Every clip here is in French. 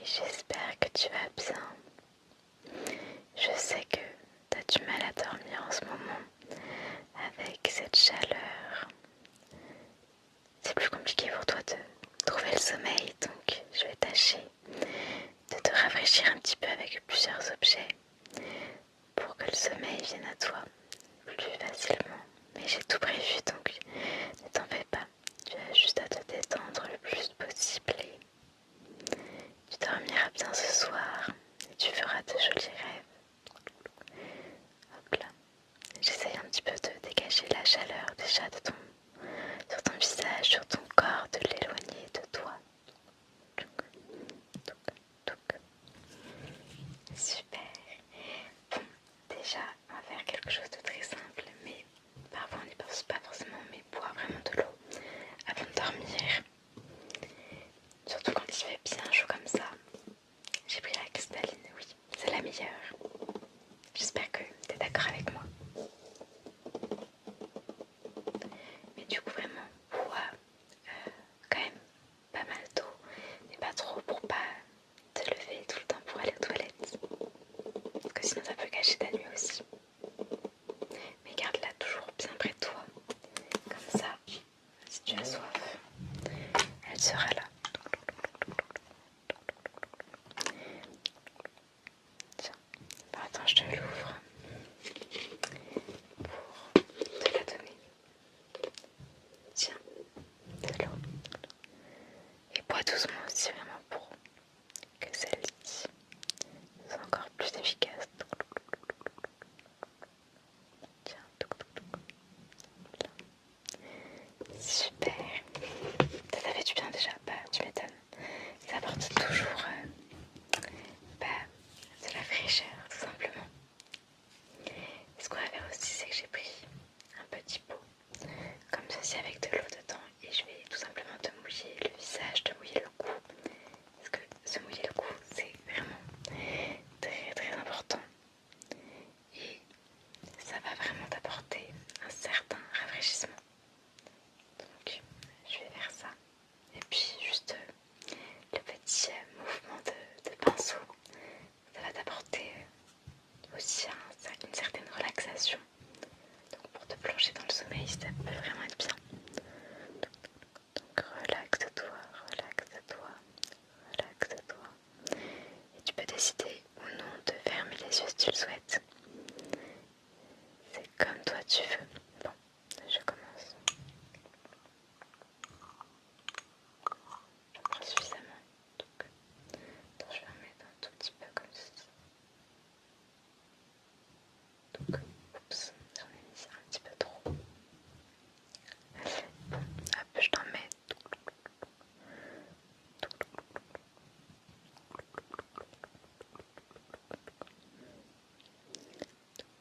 j'espère que tu vas bien. Je sais que tu as du mal à dormir en ce moment avec cette chaleur. C'est plus compliqué pour toi de trouver le sommeil, donc je vais tâcher de te rafraîchir un petit peu avec plusieurs objets pour que le sommeil vienne à toi plus facilement. Mais j'ai tout prévu, donc ne t'en fais pas. Tu as juste à te détendre le plus possible et tu dormiras bien ce soir et tu feras de jolis rêves. Hop là. J'essaye un petit peu de dégager la chaleur déjà sur ton visage, sur ton corps, de l'éloigner de toi. Super. Bon, déjà, on va faire quelque chose de très simple, mais parfois on n'y pense pas forcément, mais boire vraiment de l'eau avant de dormir. Surtout quand il fait bien chaud comme ça. J'ai pris la cristalline, oui, c'est la meilleure. J'espère que tu es d'accord avec moi. Mais du coup, vraiment, bois quand même pas mal d'eau, mais pas trop pour pas te lever tout le temps pour aller aux toilettes. Parce que sinon, ça peut gâcher ta nuit aussi. Mais garde-la toujours bien près de toi. Comme ça, si tu as soif, elle sera là. Tiens, bon, attends, je te l'ouvre pour te la donner. Tiens, de l'eau. Et bois doucement aussi, vraiment, pour que celle-ci soit encore plus efficace. Tiens, super. Ça fait du bien déjà, bah tu m'étonnes. Ça apporte toujours de la fraîcheur, tout simplement. Et ce qu'on va faire aussi, c'est que j'ai pris un petit pot comme ceci avec de l'eau dedans et je vais tout simplement te mouiller le visage, te mouiller le cou. Parce que se mouiller le cou, c'est vraiment très très important et ça va vraiment t'apporter un certain rafraîchissement. Donc je vais faire ça. Et puis juste le petit mouvement de pinceau, ça va t'apporter aussi une certaine relaxation. Donc pour te plonger dans le sommeil, ça peut vraiment être bien. Donc relaxe-toi, relaxe-toi, relaxe-toi. Et tu peux décider ou non de fermer les yeux si tu le souhaites. C'est comme toi tu veux. Bon, je commence. J'en prends suffisamment. Donc, attends, je vais en mettre un tout petit peu comme ceci. Donc, oups, j'en ai mis un petit peu trop. Bon, hop, je t'en mets.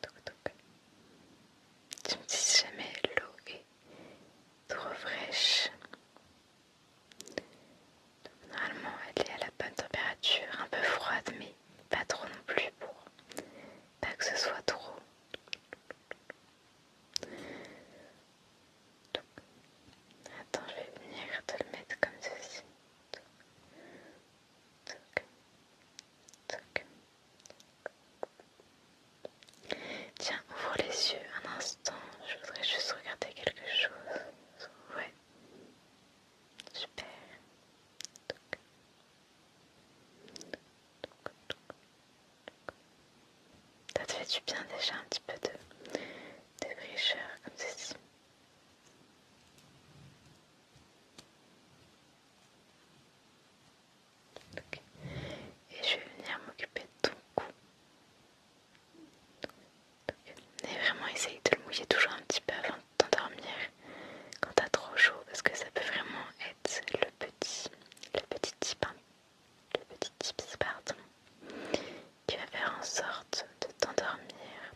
Toc, toc. Tu me dis si jamais l'eau est trop fraîche. Normalement, elle est à la bonne température, un peu froide, mais pas trop non plus pour pas que ce soit trop. Attends, je vais venir te le mettre comme ceci. Toc, toc. Tiens, ouvre les yeux un instant. Je voudrais juste regarder quelque chose. Ouais, super. Toc, toc, toc. Ça te fait du bien déjà un petit peu de fraîcheur comme ceci. Okay. Et je vais venir m'occuper de ton cou. Mais vraiment essaye de le mouiller toujours un petit peu avant de t'endormir quand t'as trop chaud parce que ça peut vraiment être le petit tips pardon, qui va faire en sorte de t'endormir.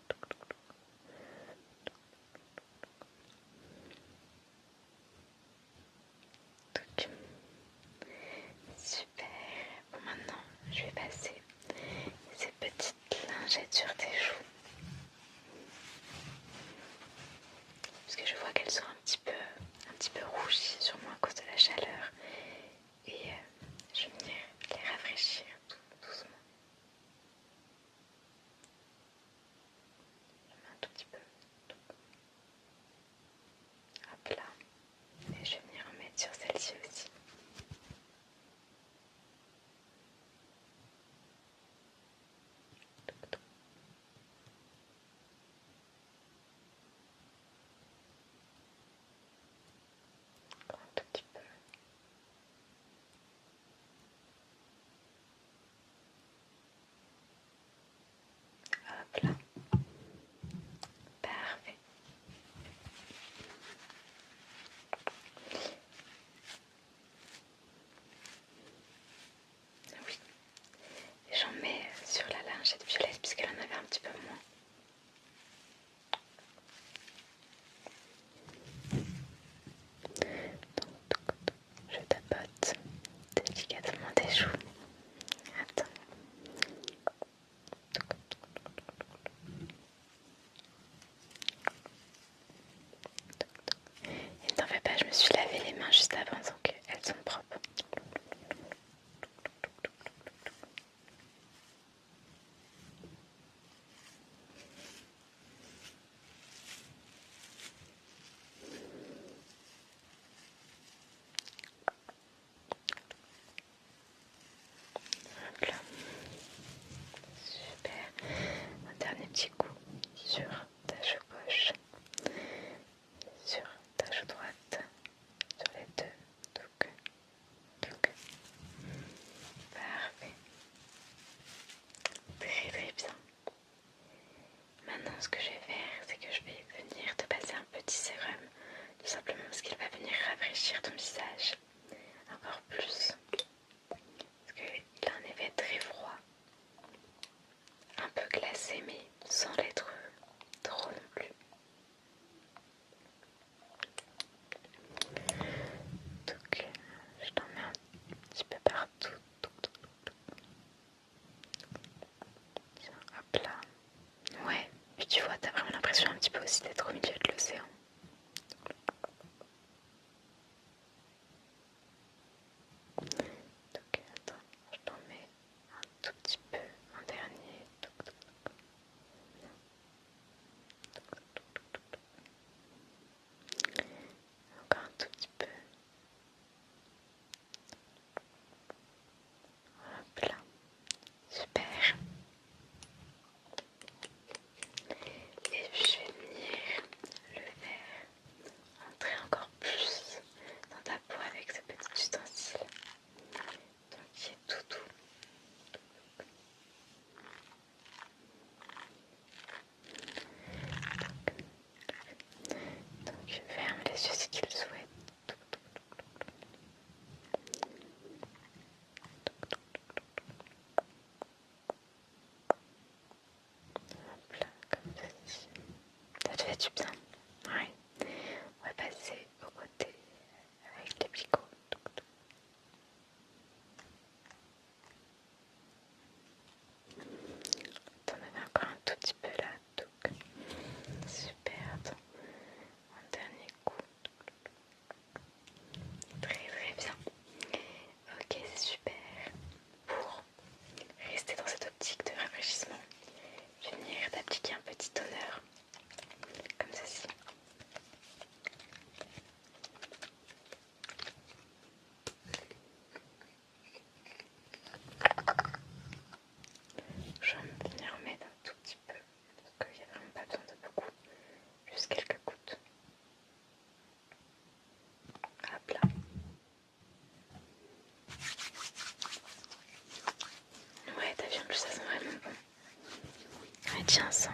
anti-incens.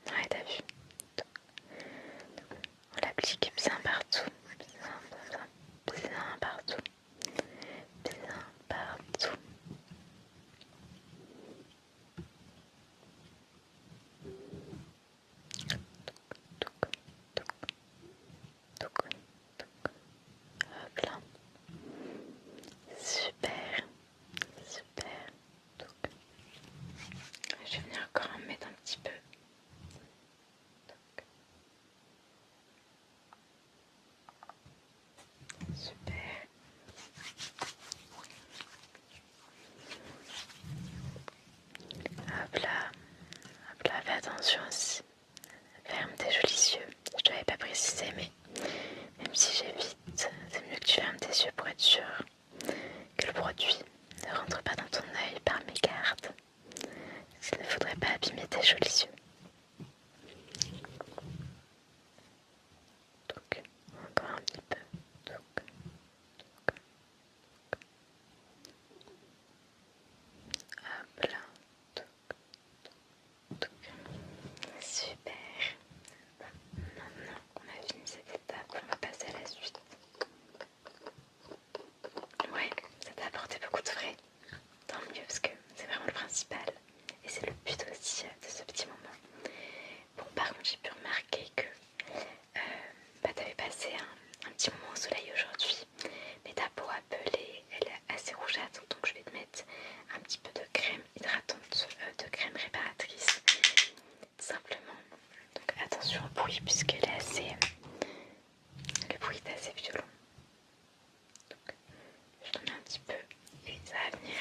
Ouais, t'as vu. On l'applique bien partout. Bien partout. Bien partout. Hop là. Super. Super. Je vais venir encore en mettre un petit peu. Super. Hop là. Hop là, fais attention aussi. Ferme tes jolis yeux. Je te l'avais pas précisé, mais même si j'évite, c'est mieux que tu fermes tes yeux pour être sûr que le produit ne rentre pas dans ton œil par mégarde. Il ne faudrait pas abîmer tes jolis yeux. Donc, encore un petit peu. Donc, hop là. Donc. Super. Maintenant qu'on a fini cette étape, on va passer à la suite. Ouais, ça t'a apporté beaucoup de frais. Tant mieux parce que c'est vraiment le principal. Et c'est le but aussi de ce petit moment. Bon, par contre, j'ai pu remarquer que t'avais passé un petit moment au soleil aujourd'hui. Mais ta peau appelée, elle est assez rougeâtre. Donc je vais te mettre un petit peu de crème hydratante, de crème réparatrice. Simplement. Donc attention au bruit puisqu'elle est assez... Le bruit est assez violent. Donc je t'en mets un petit peu et ça va venir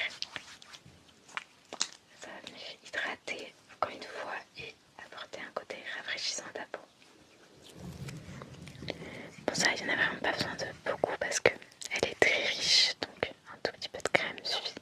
hydrater encore une fois et apporter un côté rafraîchissant à ta peau. Pour ça, il n'y en a vraiment pas besoin de beaucoup parce qu'elle est très riche, donc un tout petit peu de crème suffit.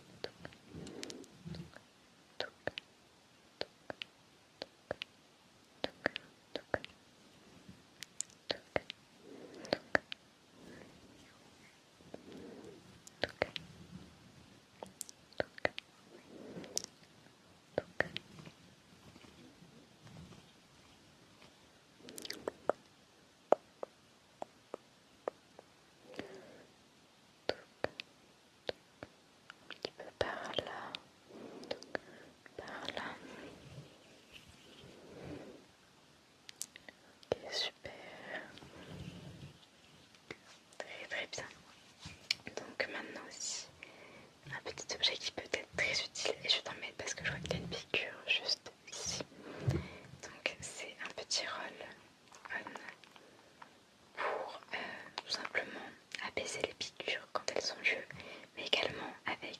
Par là, par là. Ok, super. Très très bien. Donc maintenant aussi, un petit objet qui peut être très utile et je vais t'en mettre parce que je vois qu'il y a une piqûre juste ici. Donc c'est un petit roll-on pour tout simplement apaiser les piqûres quand elles ont lieu, mais également avec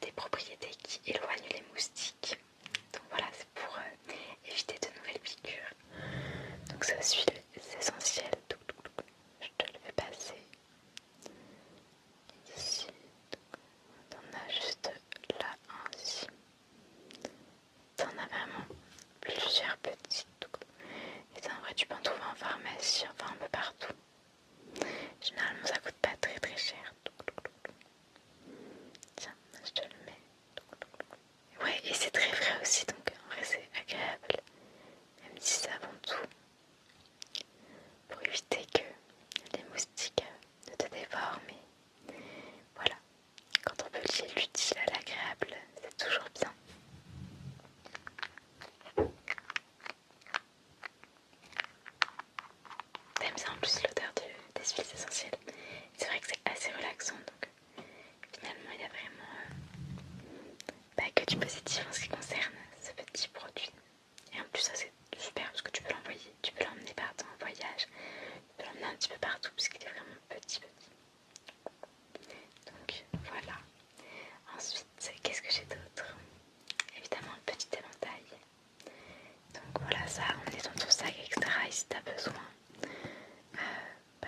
des propriétés qui éloignent les moustiques. Donc voilà, c'est pour éviter de nouvelles piqûres. Donc ça suit les essentiels. Je te le fais passer ici. T'en as juste là ainsi. T'en as vraiment plusieurs petits. Et ça en vrai tu peux en trouver en pharmacie, enfin un peu partout. Généralement ça coûte pas très très cher. Tiens, je te le mets. Ouais, et c'est très frais aussi, donc en vrai c'est agréable. Même si c'est avant tout pour éviter que les moustiques ne te dévorent. Mais voilà, quand on peut lier l'utile à l'agréable, c'est toujours bien. T'aimes bien en plus l'odeur des huiles essentielles. C'est vrai que c'est assez relaxant, donc finalement il y a vraiment que du positif en ce qui concerne ce petit produit. Et en plus ça c'est super parce que tu peux l'envoyer, tu peux l'emmener partout en voyage, tu peux l'emmener un petit peu partout puisqu'il est vraiment petit. Donc voilà. Ensuite, qu'est-ce que j'ai d'autre? Évidemment un petit éventail. Donc voilà, ça on est dans ton sac, etc. Et si t'as besoin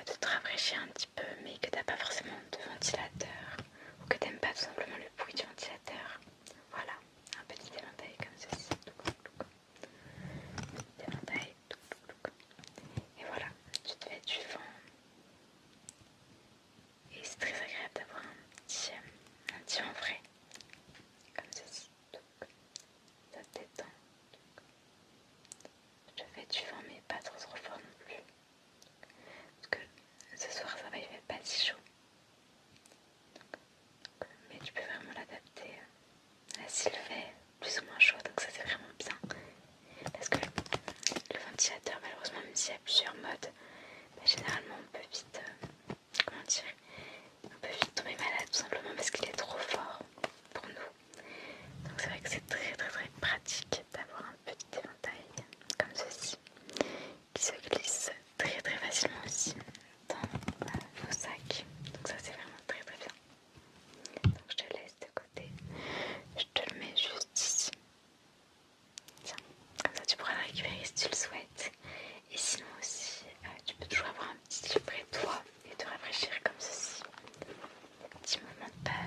de te rafraîchir un petit peu, mais que t'as pas forcément de ventilateur ou que t'aimes pas tout simplement le bruit du ventilateur, voilà, un petit éventail.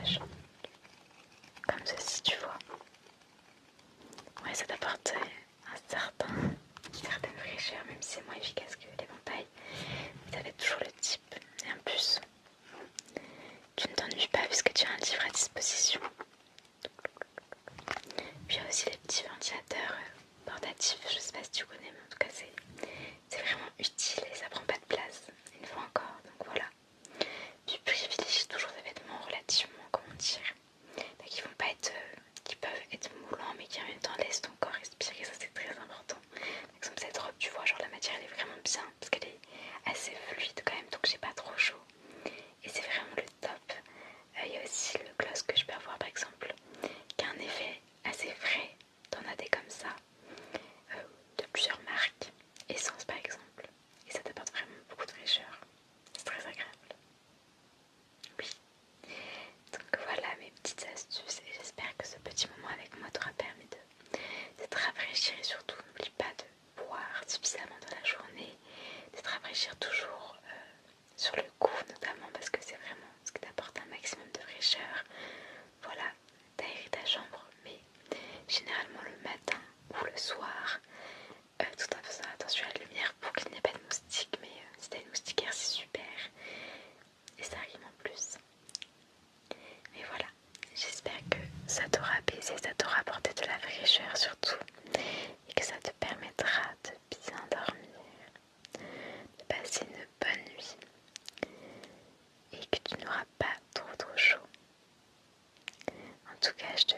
visage. Comme ceci, tu vois. Ouais, ça t'apporte une certaine fraîcheur, même si c'est moins efficace que l'éventail. Ça va être toujours le type. Et en plus, tu ne t'ennuies pas puisque tu as un livre à disposition. Puis il y a aussi les petits ventilateurs portatifs. Je sais pas si tu connais, mais en tout cas, c'est vraiment utile et ça prend pas de place. Une fois encore, donc voilà. Tu privilégies toujours des vêtements relativement, comment dire, qui vont pas être, qui peuvent être moulants mais qui en même temps laissent ton corps respirer, ça c'est très important. Par exemple cette robe, tu vois, genre la matière elle est vraiment bien parce qu'elle est assez fluide quand même, donc j'ai pas trop chaud et c'est vraiment le top. Il y a aussi le gloss que je peux avoir par exemple qui a un effet assez frais, t'en as des comme ça de plusieurs marques, Essence par exemple, et ça t'apporte vraiment beaucoup de fraîcheur, c'est très agréable. Oui. Donc voilà mes petites astuces et j'espère que ce petit moment avec moi t'aura permis de te rafraîchir et surtout n'oublie pas de boire suffisamment dans la journée, de te rafraîchir toujours sur le cou notamment parce que c'est vraiment ce qui t'apporte un maximum de fraîcheur. Voilà, t'aérer ta chambre mais généralement le matin ou le soir tout en faisant attention à la lumière pour qu'il n'y ait pas de moustiques, mais si t'as une moustiquaire c'est super et ça rime en plus. Mais voilà, j'espère que ça t'aura apaisé, ça t'aura apporté de la fraîcheur surtout et que ça te permettra de bien dormir, de passer une bonne nuit et que tu n'auras pas trop chaud. En tout cas, je te